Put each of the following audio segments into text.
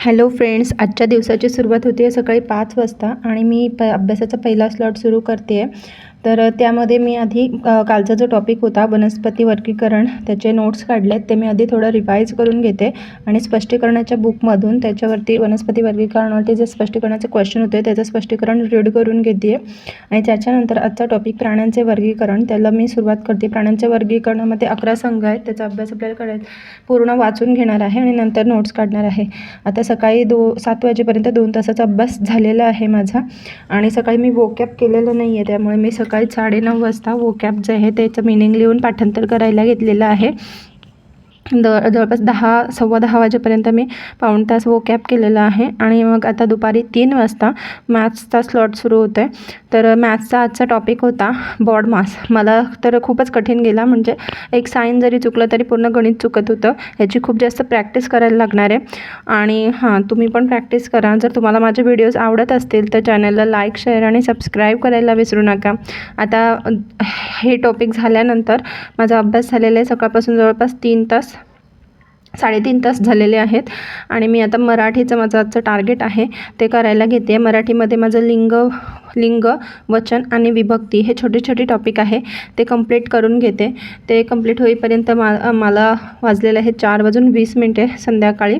Hello friends, आजच्या दिवसाची सुरुवात होते सकाळी 5 वाजता आणि मी अभ्यासाचा पहिला स्लॉट सुरू करते आहे. तर त्यामध्ये मी आधी कालचा जो टॉपिक होता वनस्पती वर्गीकरण, त्याचे नोट्स काढलेत. ते मी आधी थोडं रिवाईज करून घेते आणि स्पष्टीकरणाच्या बुकमधून त्याच्यावरती वनस्पती वर्गीकरणावरती जे स्पष्टीकरणाचे क्वेश्चन होते त्याचं स्पष्टीकरण रीड करून घेते आणि त्याच्यानंतर आजचा टॉपिक प्राण्यांचे वर्गीकरण, त्याला मी सुरुवात करते. प्राण्यांच्या वर्गीकरणामध्ये 11 संघ आहेत, त्याचा अभ्यास आपल्याला करायचा, पूर्ण वाचून घेणार आहे आणि नंतर नोट्स काढणार आहे. आता सकाळी 7 वाजेपर्यंत 2 तासाचा अभ्यास झालेला आहे माझा आणि सकाळी मी वोकॅब केलेलं नाही आहे, त्यामुळे मी सकाळी 9:30 वाजता वोकॅब जे आहे त्याचं मीनिंग लिहून पाठांतर करायला घेतलेलं आहे. जवळपास 10-10:15 वाजेपर्यंत मी पाऊण तास वोकॅब केलेला आहे आणि मग आता दुपारी 3 वाजता मॅथ्सचा स्लॉट सुरू होतो आहे. तर मॅथ्सचा आजचा टॉपिक होता बॉड मास. मला तर खूपच कठीण गेला, म्हणजे एक साईन जरी चुकलं तरी पूर्ण गणित चुकत होतं. याची खूप जास्त प्रॅक्टिस करायला लागणार आहे आणि तुम्ही पण प्रॅक्टिस करा. जर तुम्हाला माझे व्हिडिओज आवडत असतील तर चॅनलला लाईक, शेअर आणि सबस्क्राईब करायला विसरू नका. आता हे टॉपिक झाल्यानंतर माझा अभ्यास झालेला आहे सकाळपासून जवळपास 3-3.5 तास झालेले आहेत आणि मी आता मराठीचं माझं आजचं टार्गेट आहे ते करायला घेते. मराठीमध्ये माझं लिंग, वचन आणि विभक्ती हे छोटे छोटे टॉपिक आहे, ते कंप्लीट करून घेते. ते कंप्लीट होईपर्यंत मला वाजलेलं आहे 4:20 संध्याकाळी.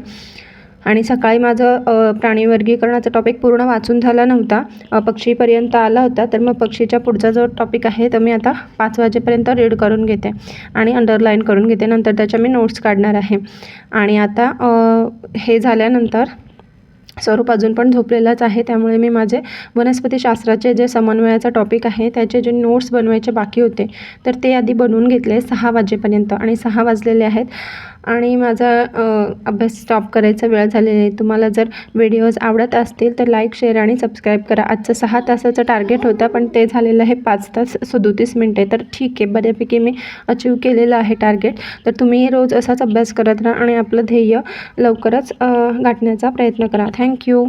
आणि सकाळी माझं प्राणी वर्गीकरणाचा टॉपिक पूर्ण वाचून झाला नव्हता, पक्षीपर्यंत आला होता. तर मग पक्षीच्या पुढचा जो टॉपिक आहे तर मी आता 5 वाजेपर्यंत रीड करून घेते आणि अंडरलाईन करून घेते. नंतर त्याच्या मी नोट्स काढणार आहे. आणि आता हे झाल्यानंतर स्वरूप अजून पण झोपलेलाच आहे, त्यामुळे मी माझे वनस्पतीशास्त्राचे जे समन्वयाचा टॉपिक आहे त्याचे जे नोट्स बनवायचे बाकी होते तर ते आधी बनवून घेतले 6 वाजेपर्यंत. आणि 6 वाजलेले आहेत आणि माझा अभ्यास स्टॉप करायचा वेळ झालेला आहे. तुम्हाला जर व्हिडिओज आवडत असतील तर लाईक, शेअर आणि सबस्क्राईब करा. आजचं 6 तासाचं टार्गेट होतं पण ते झालेलं आहे 5 तास 37 मिनिटे. तर ठीक आहे, बऱ्यापैकी मी अचीव केलेलं आहे टार्गेट. तर तुम्ही रोज असाच अभ्यास करत राहा आणि आपलं ध्येय लवकरच गाठण्याचा प्रयत्न करा. थँक्यू.